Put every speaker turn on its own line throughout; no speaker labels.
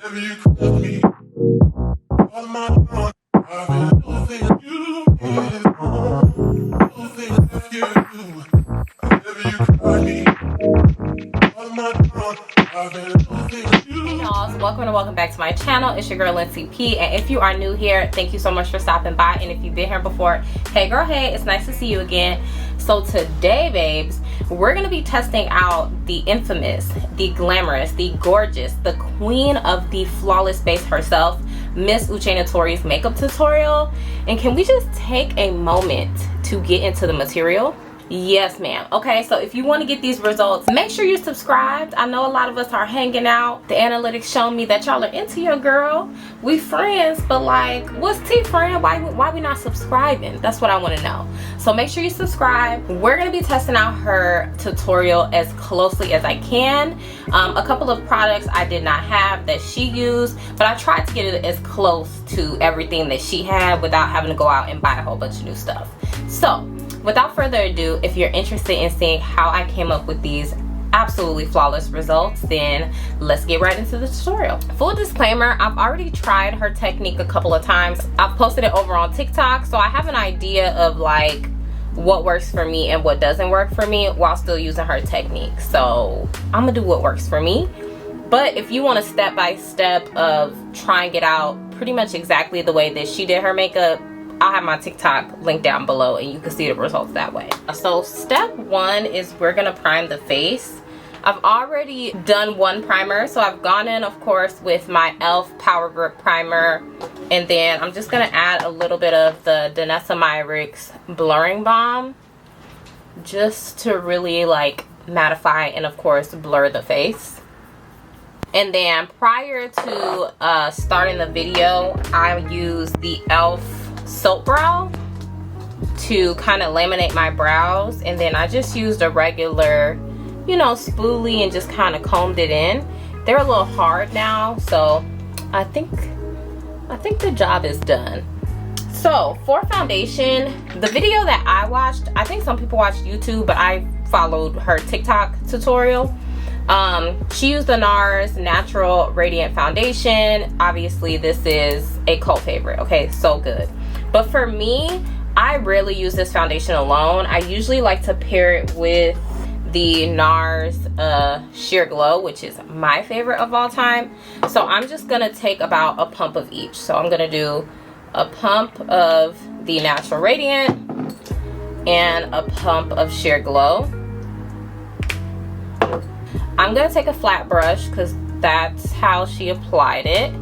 Welcome back to my channel. It's your girl Lincy P, and if you are new here, thank you so much for stopping by. And if you've been here before, hey girl, hey, it's nice to see you again. So today, babes, we're gonna be testing out the infamous, the glamorous, the gorgeous, the queen of the flawless base herself, Miss Uche Natori's makeup tutorial. And can we just take a moment to get into the material? Yes, ma'am. Okay, so if you want to get these results, make sure you're subscribed. I know a lot of us are hanging out. The analytics show me that y'all are into your girl. We friends, but like, what's tea, friend? Why we not subscribing? That's what I want to know. So make sure you subscribe. We're going to be testing out her tutorial as closely as I can. A couple of products I did not have that she used, but I tried to get it as close to everything that she had without having to go out and buy a whole bunch of new stuff. So without further ado, if you're interested in seeing how I came up with these absolutely flawless results, then let's get right into the tutorial. Full disclaimer, I've already tried her technique a couple of times. I've posted it over on TikTok, so I have an idea of like what works for me and what doesn't work for me while still using her technique. So I'm gonna do what works for me. But if you want a step-by-step of trying it out pretty much exactly the way that she did her makeup, I'll have my TikTok link down below and you can see the results that way. So step one is we're gonna prime the face. I've already done one primer, so I've gone in, of course, with my e.l.f. Power Grip Primer, and then I'm just gonna add a little bit of the Danessa Myricks Blurring Balm just to really like mattify and of course blur the face. And then prior to starting the video, I used the e.l.f. Soap Brow to kind of laminate my brows, and then I just used a regular, you know, spoolie and just kind of combed it in. They're a little hard now, so I think the job is done. So for foundation, the video that I watched, I think some people watched YouTube, but I followed her TikTok tutorial. She used the Nars Natural Radiant Foundation. Obviously this is a cult favorite, okay, so good. But for me, I rarely use this foundation alone. I usually like to pair it with the Nars Sheer Glow, which is my favorite of all time. So I'm just gonna take about a pump of each. So I'm gonna do a pump of the Natural Radiant and a pump of Sheer Glow. I'm gonna take a flat brush because that's how she applied it.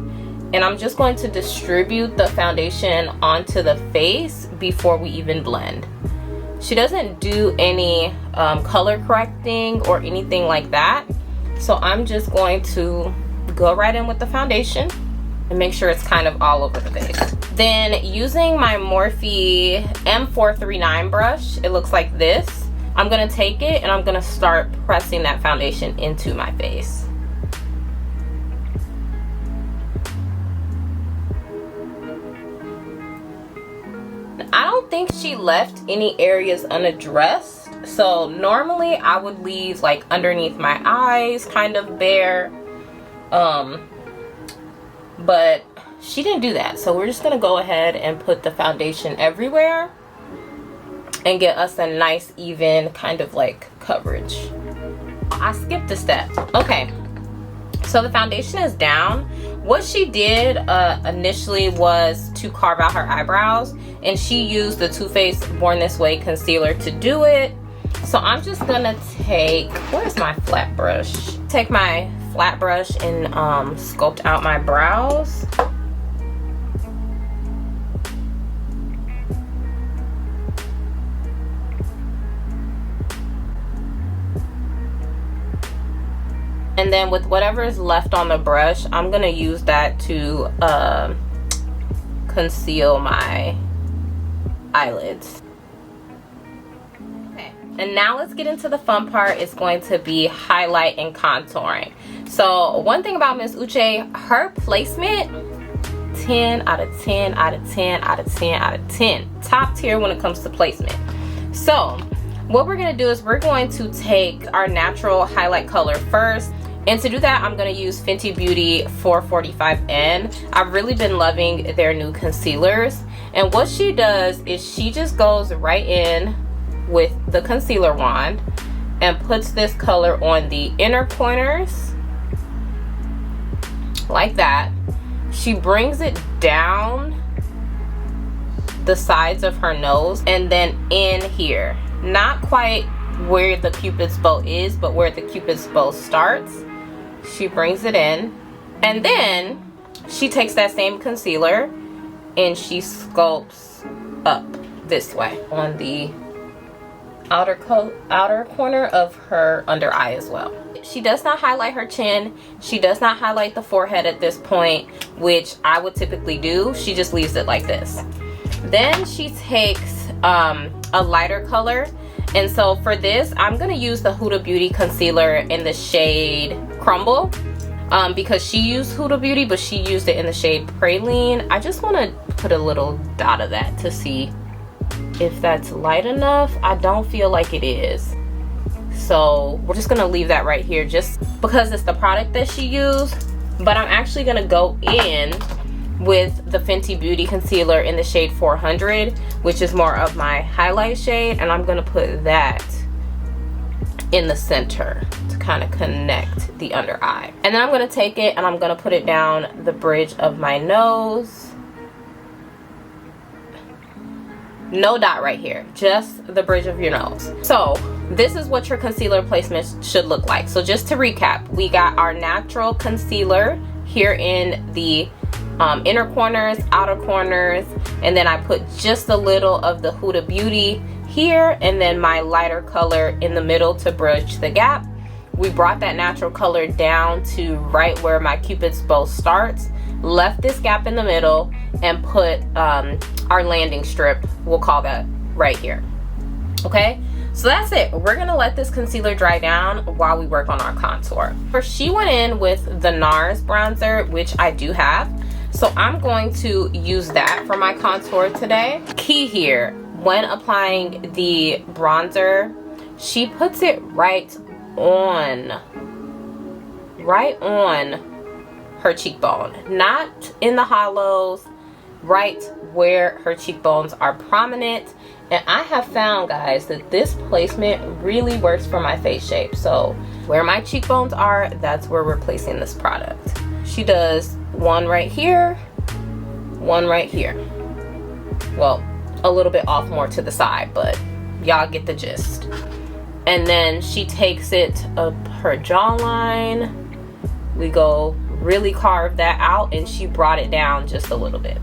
And I'm just going to distribute the foundation onto the face before we even blend. She doesn't do any color correcting or anything like that. So I'm just going to go right in with the foundation and make sure it's kind of all over the face. Then using my Morphe M439 brush, it looks like this. I'm gonna take it and I'm gonna start pressing that foundation into my face. I don't think she left any areas unaddressed. So normally I would leave like underneath my eyes kind of bare. But she didn't do that. So we're just gonna go ahead and put the foundation everywhere and get us a nice even kind of like coverage. I skipped a step. Okay, so the foundation is down. What she did initially was to carve out her eyebrows, and she used the TooFaced Born This Way concealer to do it. So I'm just gonna take, where's my flat brush? Take my flat brush and sculpt out my brows. And then with whatever is left on the brush, I'm gonna use that to conceal my eyelids. Okay, and now let's get into the fun part. It's going to be highlight and contouring. So one thing about Miss Uche, her placement, 10 out of 10 out of 10 out of 10 out of 10. Top tier when it comes to placement. So what we're gonna do is we're going to take our natural highlight color first, And to do that, I'm going to use Fenty Beauty 445N. I've really been loving their new concealers. And what she does is she just goes right in with the concealer wand and puts this color on the inner corners like that. She brings it down the sides of her nose and then in here. Not quite where the Cupid's bow is, but where the Cupid's bow starts. She brings it in, and then she takes that same concealer and she sculpts up this way on the outer corner of her under eye as well. She does not highlight her chin. She does not highlight the forehead at this point, which I would typically do. She just leaves it like this. Then she takes a lighter color, and so for this I'm gonna use the Huda Beauty concealer in the shade Crumble, because she used Huda Beauty but she used it in the shade Praline. I just want to put a little dot of that to see if that's light enough. I don't feel like it is, so we're just gonna leave that right here just because it's the product that she used. But I'm actually gonna go in with the Fenty Beauty concealer in the shade 400, which is more of my highlight shade, and I'm gonna put that in the center to kind of connect the under eye. And then I'm gonna take it and I'm gonna put it down the bridge of my nose. No dot right here, just the bridge of your nose. So this is what your concealer placement should look like. So just to recap, we got our natural concealer here in the inner corners, outer corners, and then I put just a little of the Huda Beauty here, and then my lighter color in the middle to bridge the gap. We brought that natural color down to right where my Cupid's bow starts, left this gap in the middle, and put our landing strip, we'll call that right here. Okay, so that's it. We're gonna let this concealer dry down while we work on our contour. First, she went in with the Nars bronzer, which I do have, so I'm going to use that for my contour today. Key here, when applying the bronzer, she puts it right on her cheekbone, not in the hollows, right where her cheekbones are prominent. And I have found, guys, that this placement really works for my face shape. So where my cheekbones are, that's where we're placing this product. She does one right here, one right here. Well, a little bit off more to the side, but y'all get the gist. And then she takes it up her jawline. We go really carve that out, and she brought it down just a little bit.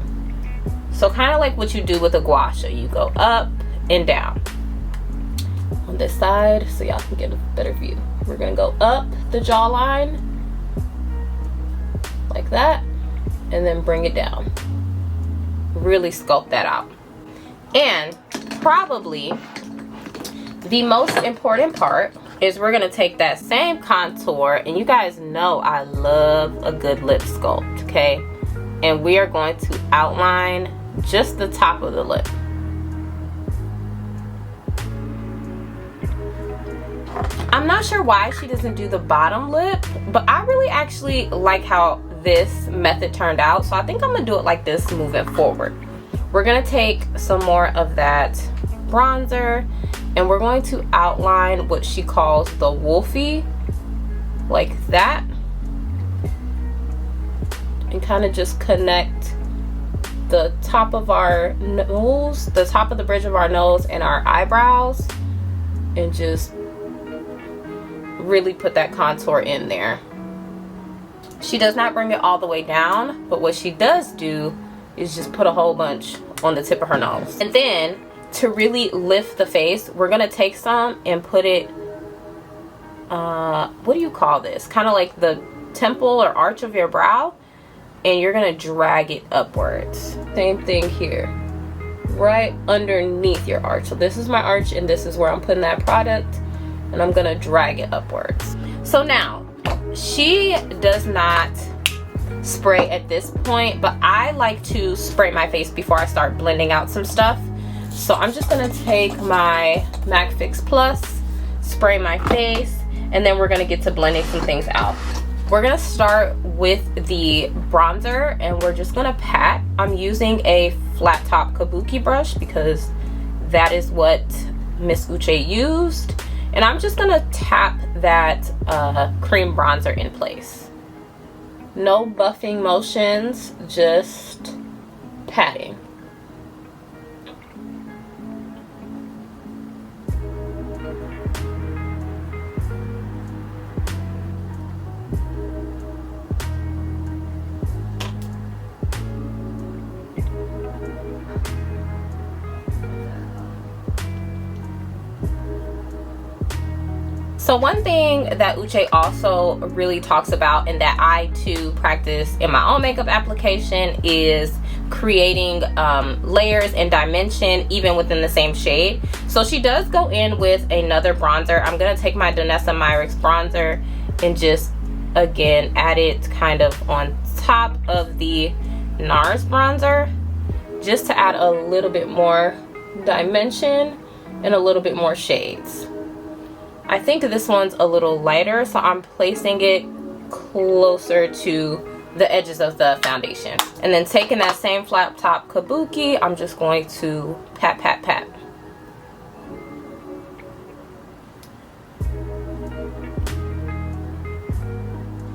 So kind of like what you do with a gua sha, you go up and down. On this side, so y'all can get a better view. We're gonna go up the jawline like that, and then bring it down. Really sculpt that out. And probably the most important part is we're gonna take that same contour, and you guys know I love a good lip sculpt, okay? And we are going to outline just the top of the lip. I'm not sure why she doesn't do the bottom lip, but I really actually like how this method turned out, so I think I'm gonna do it like this moving forward. We're gonna take some more of that bronzer, and we're going to outline what she calls the wolfie, like that, and kind of just connect the top of our nose, the top of the bridge of our nose and our eyebrows, and just really put that contour in there. She does not bring it all the way down, but what she does do is just put a whole bunch on the tip of her nose. And then to really lift the face, we're gonna take some and put it, what do you call this? Kind of like the temple or arch of your brow, and you're gonna drag it upwards. Same thing here, right underneath your arch. So this is my arch, and this is where I'm putting that product, and I'm gonna drag it upwards. So now, she does not spray at this point, but I like to spray my face before I start blending out some stuff. So I'm just gonna take my MAC Fix Plus, spray my face, and then we're gonna get to blending some things out. We're gonna start with the bronzer, and we're just gonna pat. I'm using a flat top kabuki brush because that is what Miss Uche used, and I'm just gonna tap that cream bronzer in place. No buffing motions, just patting. So one thing that Uche also really talks about, and that I too practice in my own makeup application, is creating layers and dimension even within the same shade. So she does go in with another bronzer. I'm gonna take my Danessa Myricks bronzer and just again add it kind of on top of the Nars bronzer, just to add a little bit more dimension and a little bit more shades. I think this one's a little lighter, so I'm placing it closer to the edges of the foundation. And then taking that same flat top kabuki, I'm just going to pat, pat, pat.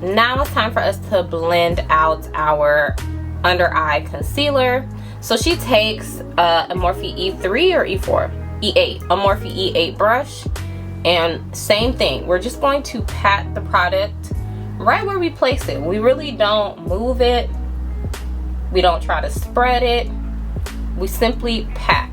Now it's time for us to blend out our under eye concealer. So she takes a Morphe E3 or E4? E8, a Morphe E8 brush. And same thing, we're just going to pat the product right where we place it. We really don't move it. We don't try to spread it. We simply pat.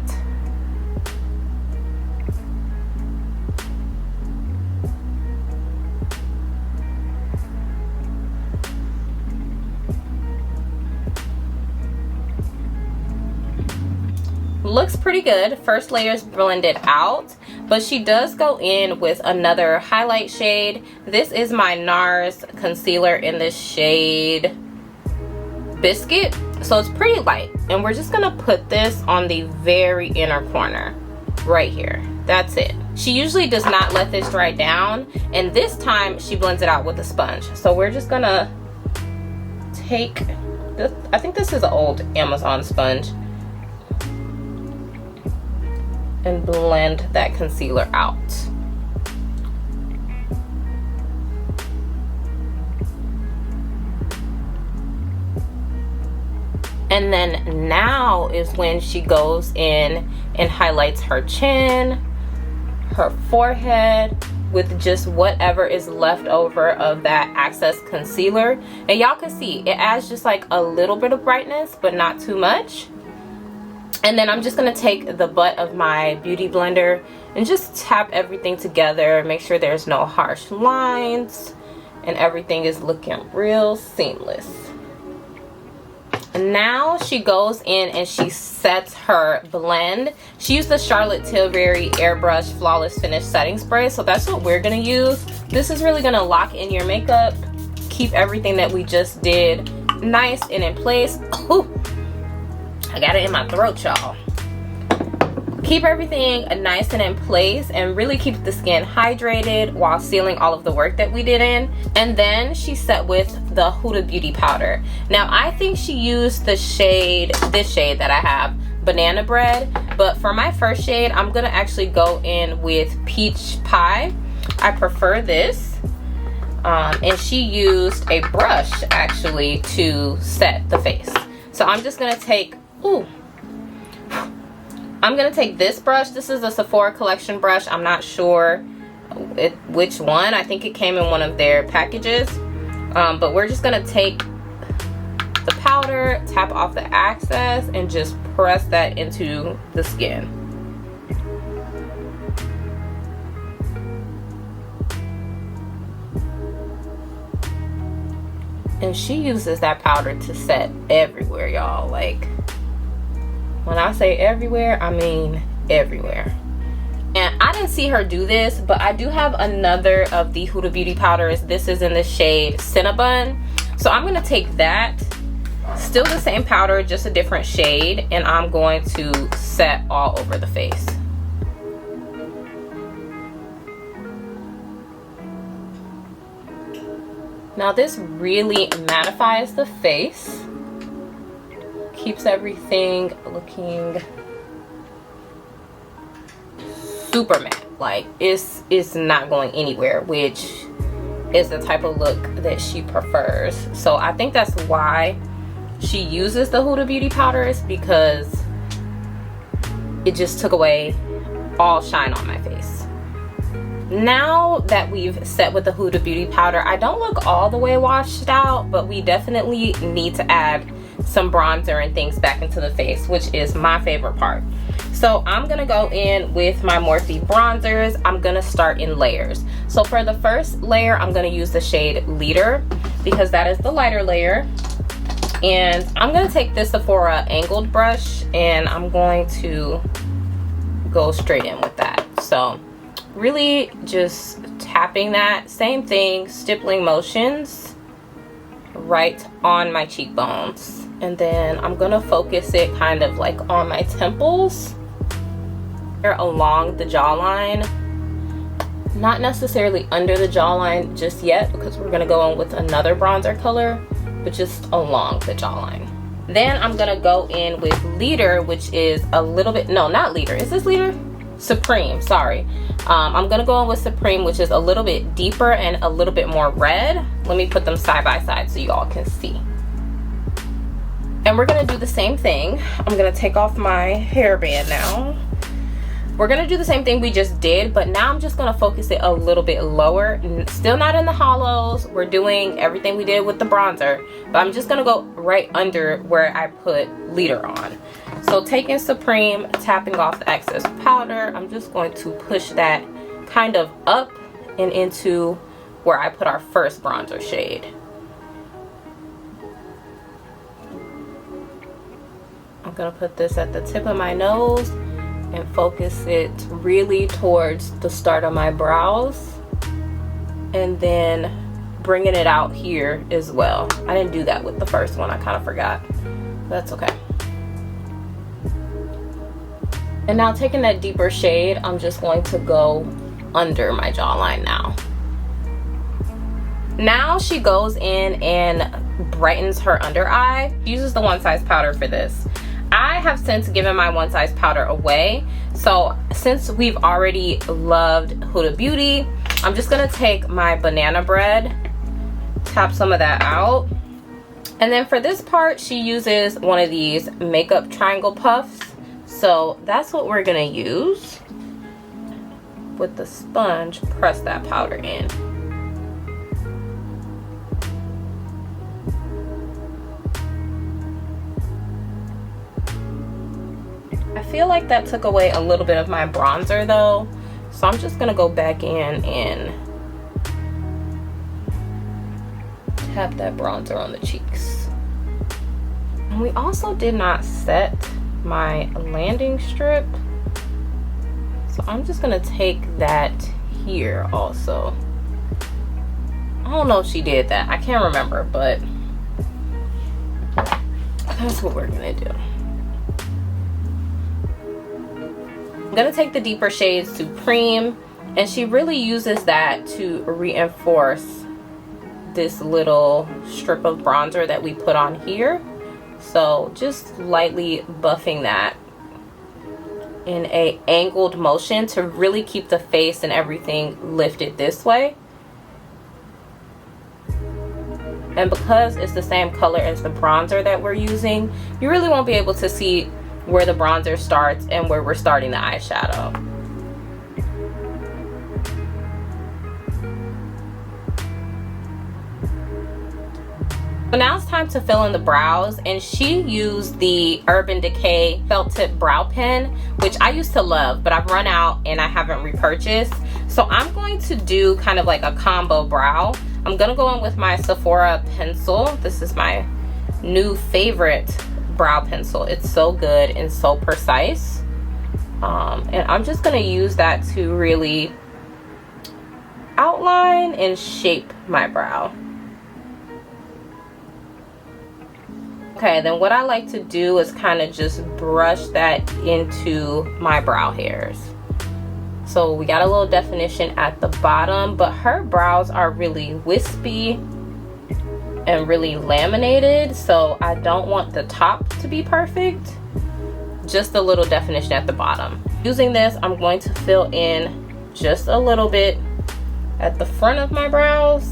Looks pretty good. First layer's blended out, but she does go in with another highlight shade. This is my Nars concealer in the shade Biscuit. So it's pretty light, and we're just gonna put this on the very inner corner right here. That's it. She usually does not let this dry down, and this time she blends it out with a sponge. So we're just gonna take this, I think this is an old Amazon sponge, and blend that concealer out. And then now is when she goes in and highlights her chin, her forehead, with just whatever is left over of that excess concealer. And y'all can see it adds just like a little bit of brightness, but not too much. And then I'm just gonna take the butt of my beauty blender and just tap everything together, make sure there's no harsh lines, and everything is looking real seamless. And now she goes in and she sets her blend. She used the Charlotte Tilbury Airbrush Flawless Finish Setting Spray, so that's what we're gonna use. This is really gonna lock in your makeup, keep everything that we just did nice and in place. Ooh. I got it in my throat, y'all. Keep everything nice and in place, and really keep the skin hydrated while sealing all of the work that we did in. And then she set with the Huda Beauty powder. Now I think she used the shade, this shade that I have, Banana Bread, but for my first shade I'm gonna actually go in with Peach Pie. I prefer this. And she used a brush actually to set the face. So I'm just gonna take, I'm gonna take this brush. This is a Sephora collection brush. I'm not sure which one. I think it came in one of their packages. But we're just gonna take the powder, tap off the excess, and just press that into the skin. And she uses that powder to set everywhere, y'all. Like, when I say everywhere, I mean everywhere. And I didn't see her do this, but I do have another of the Huda Beauty powders. This is in the shade Cinnabon. So I'm gonna take that, still the same powder, just a different shade, and I'm going to set all over the face. Now this really mattifies the face, keeps everything looking super matte. Like it's not going anywhere, which is the type of look that she prefers. So I think that's why she uses the Huda Beauty powders, because it just took away all shine on my face. Now that we've set with the Huda Beauty powder, I don't look all the way washed out, but we definitely need to add some bronzer and things back into the face, which is my favorite part. So I'm gonna go in with my Morphe bronzers. I'm gonna start in layers. So for the first layer, I'm gonna use the shade Leader, because that is the lighter layer. And I'm gonna take this Sephora angled brush and I'm going to go straight in with that. So really just tapping that, same thing, stippling motions right on my cheekbones. And then I'm gonna focus it kind of like on my temples, along the jawline, not necessarily under the jawline just yet, because we're gonna go in with another bronzer color, but just along the jawline. Then I'm gonna go in with Leader, which is a little bit, no, not Leader, is this Leader? Supreme, sorry. I'm gonna go in with Supreme, which is a little bit deeper and a little bit more red. Let me put them side by side so you all can see. And we're gonna do the same thing. I'm gonna take off my hairband now. We're gonna do the same thing we just did, but now I'm just gonna focus it a little bit lower. Still not in the hollows. We're doing everything we did with the bronzer, but I'm just gonna go right under where I put Leader on. So taking Supreme, tapping off the excess powder, I'm just going to push that kind of up and into where I put our first bronzer shade. I'm gonna put this at the tip of my nose and focus it really towards the start of my brows, and then bringing it out here as well. I didn't do that with the first one, I kind of forgot. That's okay. And now taking that deeper shade, I'm just going to go under my jawline now. Now she goes in and brightens her under eye. She uses the One Size powder for this. I have since given my One Size powder away. So since we've already loved Huda Beauty, I'm just gonna take my banana bread, tap some of that out. And then for this part, she uses one of these makeup triangle puffs. So that's what we're gonna use. With the sponge, press that powder in. I feel like that took away a little bit of my bronzer though, so I'm just gonna go back in and tap that bronzer on the cheeks. And we also did not set my landing strip, so I'm just gonna take that here also. I don't know if she did that, I can't remember, but that's what we're gonna do. I'm gonna take the deeper shades Supreme, and she really uses that to reinforce this little strip of bronzer that we put on here. So just lightly buffing that in a angled motion to really keep the face and everything lifted this way. And because it's the same color as the bronzer that we're using, you really won't be able to see where the bronzer starts and where we're starting the eyeshadow. So now it's time to fill in the brows, and she used the Urban Decay felt tip brow pen, which I used to love, but I've run out and I haven't repurchased. So I'm going to do kind of like a combo brow. I'm gonna go in with my Sephora pencil. This is my new favorite brow pencil. It's so good and so precise. And I'm just gonna use that to really outline and shape my brow. Okay, then what I like to do is kind of just brush that into my brow hairs. So we got a little definition at the bottom, but her brows are really wispy and really laminated, so I don't want the top to be perfect, just a little definition at the bottom. Using this, I'm going to fill in just a little bit at the front of my brows,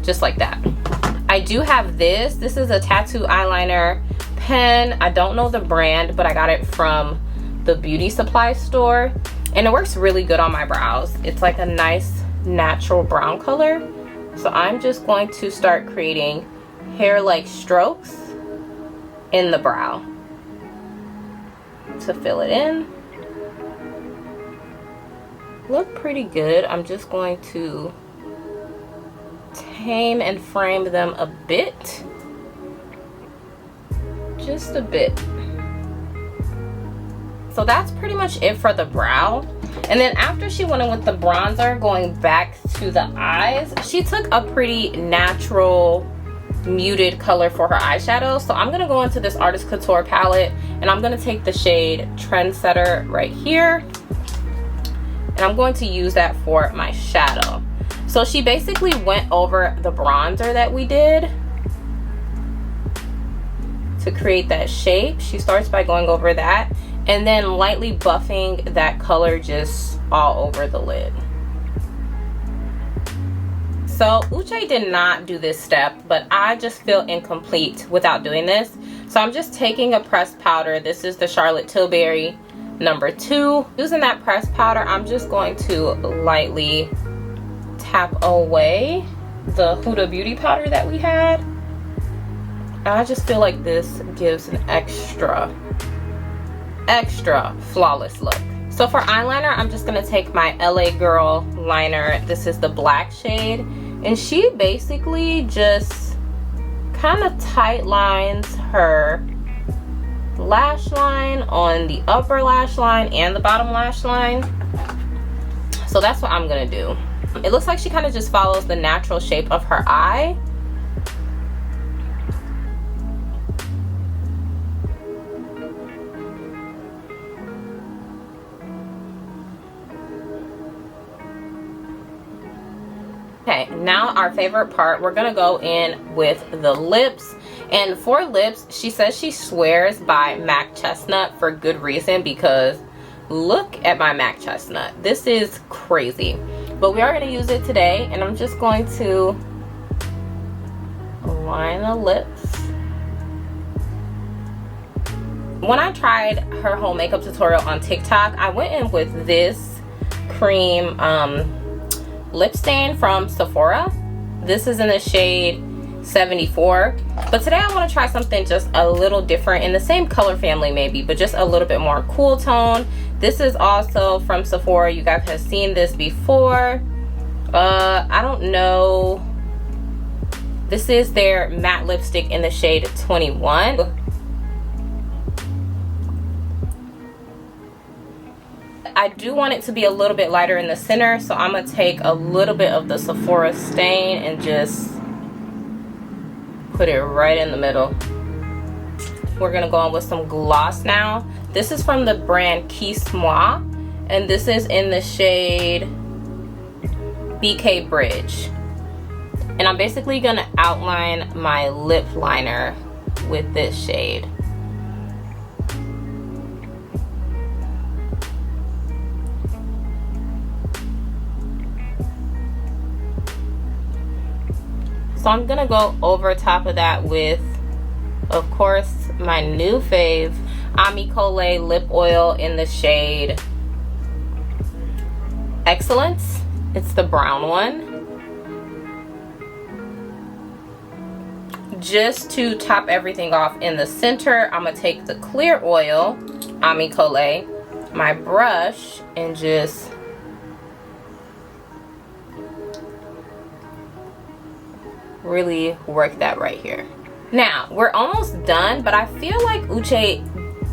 just like that. I do have this is a tattoo eyeliner pen. I don't know the brand, but I got it from the beauty supply store, and it works really good on my brows. It's like a nice natural brown color, so I'm just going to start creating hair-like strokes in the brow to fill it in. Look pretty good. I'm just going to tame and frame them a bit, just a bit. So that's pretty much it for the brow. And then after she went in with the bronzer, going back to the eyes, she took a pretty natural muted color for her eyeshadow. So I'm gonna go into this Artist Couture palette, and I'm gonna take the shade Trendsetter right here, and I'm going to use that for my shadow. So she basically went over the bronzer that we did to create that shape. She starts by going over that and then lightly buffing that color just all over the lid. So Uche did not do this step, but I just feel incomplete without doing this. So I'm just taking a pressed powder. This is the Charlotte Tilbury #2. Using that pressed powder, I'm just going to lightly tap away the Huda Beauty powder that we had. I just feel like this gives an extra flawless look. So for eyeliner, I'm just gonna take my LA Girl liner. This is the black shade, and she basically just kind of tight lines her lash line on the upper lash line and the bottom lash line. So that's what I'm gonna do. It looks like she kind of just follows the natural shape of her eye. Okay, now our favorite part, we're gonna go in with the lips. And for lips, she says she swears by MAC Chestnut for good reason, because look at my MAC Chestnut. This is crazy. But we are gonna use it today, and I'm just going to line the lips. When I tried her whole makeup tutorial on TikTok, I went in with this cream lip stain from Sephora. This is in the shade 74. But today I want to try something just a little different, in the same color family maybe, but just a little bit more cool tone. This is also from Sephora. You guys have seen this before. I don't know. This is their matte lipstick in the shade 21. I do want it to be a little bit lighter in the center, so I'm gonna take a little bit of the Sephora stain and just put it right in the middle. We're gonna go on with some gloss now. This is from the brand Kiss Moi, and this is in the shade BK Bridge. And I'm basically gonna outline my lip liner with this shade. So I'm gonna go over top of that with, of course, my new fave, Amicole lip oil in the shade Excellence. It's the brown one. Just to top everything off in the center, I'm gonna take the clear oil, Amicole, my brush, and just really work that right here. Now we're almost done, but I feel like Uche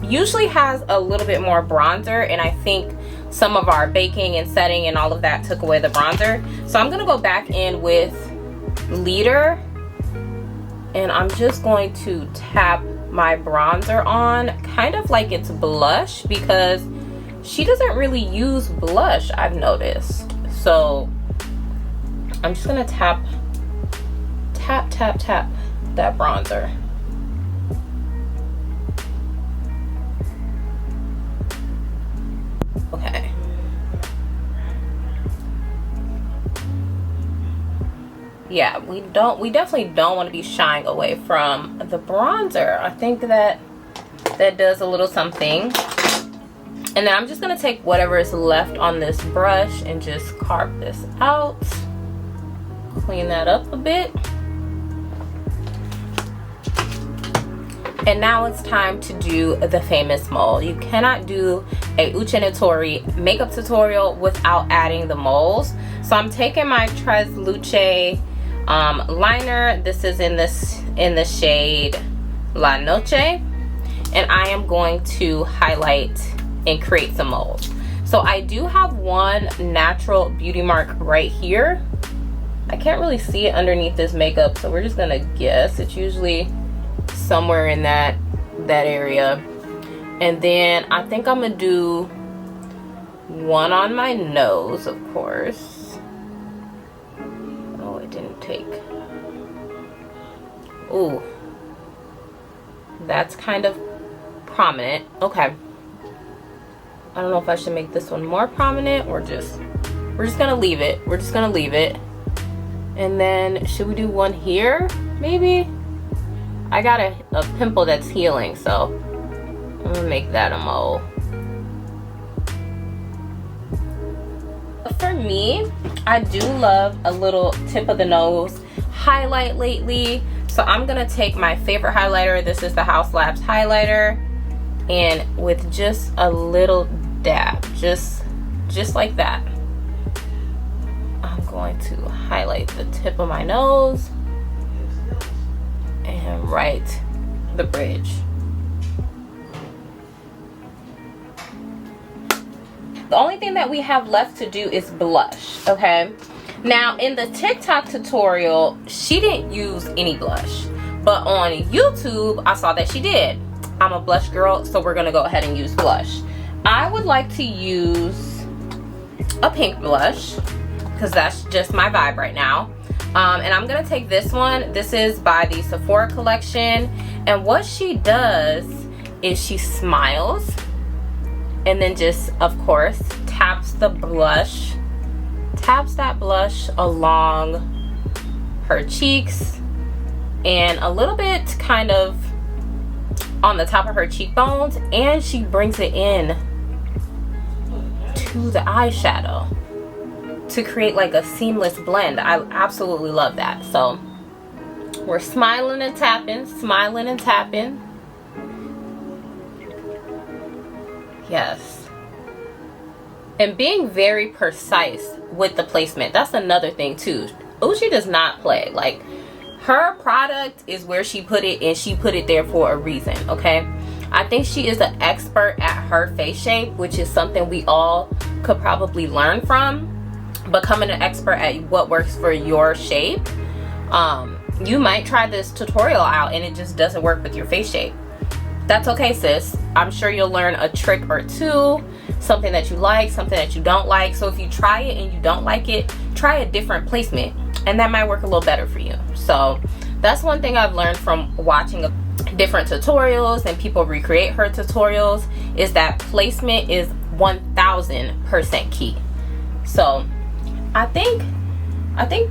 usually has a little bit more bronzer, and I think some of our baking and setting and all of that took away the bronzer. So I'm gonna go back in with Leader, and I'm just going to tap my bronzer on, kind of like it's blush, because she doesn't really use blush, I've noticed. So I'm just gonna tap that bronzer. Okay. Yeah, we definitely don't want to be shying away from the bronzer. I think that does a little something. And then I'm just gonna take whatever is left on this brush and just carve this out. Clean that up a bit. And now it's time to do the famous mole. You cannot do a Uche Natori makeup tutorial without adding the moles. So I'm taking my Tres Luce liner. This is in the shade La Noche, and I am going to highlight and create some moles. So I do have one natural beauty mark right here. I can't really see it underneath this makeup, so we're just gonna guess. It's usually somewhere in that area. And then I think I'm gonna do one on my nose, of course. Oh, it didn't take. Ooh, that's kind of prominent. Okay, I don't know if I should make this one more prominent or just, we're just gonna leave it. We're just gonna leave it. And then should we do one here maybe? I got a pimple that's healing, so I'm gonna make that a mole. For me, I do love a little tip of the nose highlight lately. So I'm gonna take my favorite highlighter. This is the House Labs highlighter. And with just a little dab, just like that, I'm going to highlight the tip of my nose and right the bridge. The only thing that we have left to do is blush, okay? Now in the TikTok tutorial, she didn't use any blush, but on YouTube, I saw that she did. I'm a blush girl, so we're gonna go ahead and use blush. I would like to use a pink blush because that's just my vibe right now. And I'm gonna take this one. This is by the Sephora collection, and what she does is she smiles and then just, of course, taps that blush along her cheeks and a little bit kind of on the top of her cheekbones, and she brings it in to the eyeshadow to create like a seamless blend. I absolutely love that. So we're smiling and tapping, smiling and tapping. Yes. And being very precise with the placement. That's another thing too. Uche does not play. Like, her product is where she put it, and she put it there for a reason, okay? I think she is an expert at her face shape, which is something we all could probably learn from. Becoming an expert at what works for your shape. You might try this tutorial out and it just doesn't work with your face shape. That's okay, sis. I'm sure you'll learn a trick or two, something that you like, something that you don't like. So if you try it and you don't like it, try a different placement, and that might work a little better for you. So that's one thing I've learned from watching different tutorials and people recreate her tutorials, is that placement is 1000% key. So I think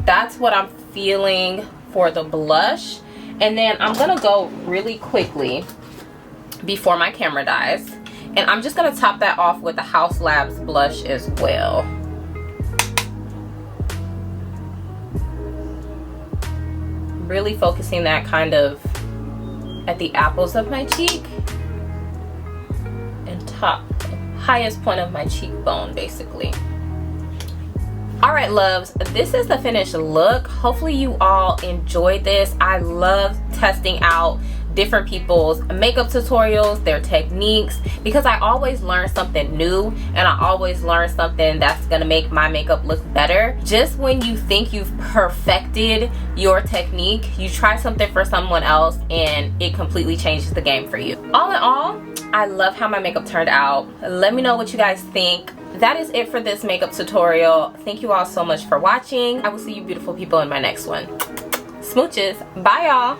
that's what I'm feeling for the blush. And then I'm gonna go really quickly before my camera dies, and I'm just gonna top that off with the House Labs blush as well. Really focusing that kind of at the apples of my cheek and highest point of my cheekbone, basically. All right, loves, this is the finished look. Hopefully you all enjoyed this. I love testing out different people's makeup tutorials, their techniques, because I always learn something new, and I always learn something that's gonna make my makeup look better. Just when you think you've perfected your technique, you try something for someone else and it completely changes the game for you. All in all, I love how my makeup turned out. Let me know what you guys think. That is it for this makeup tutorial. Thank you all so much for watching. I will see you beautiful people in my next one. Smooches. Bye y'all.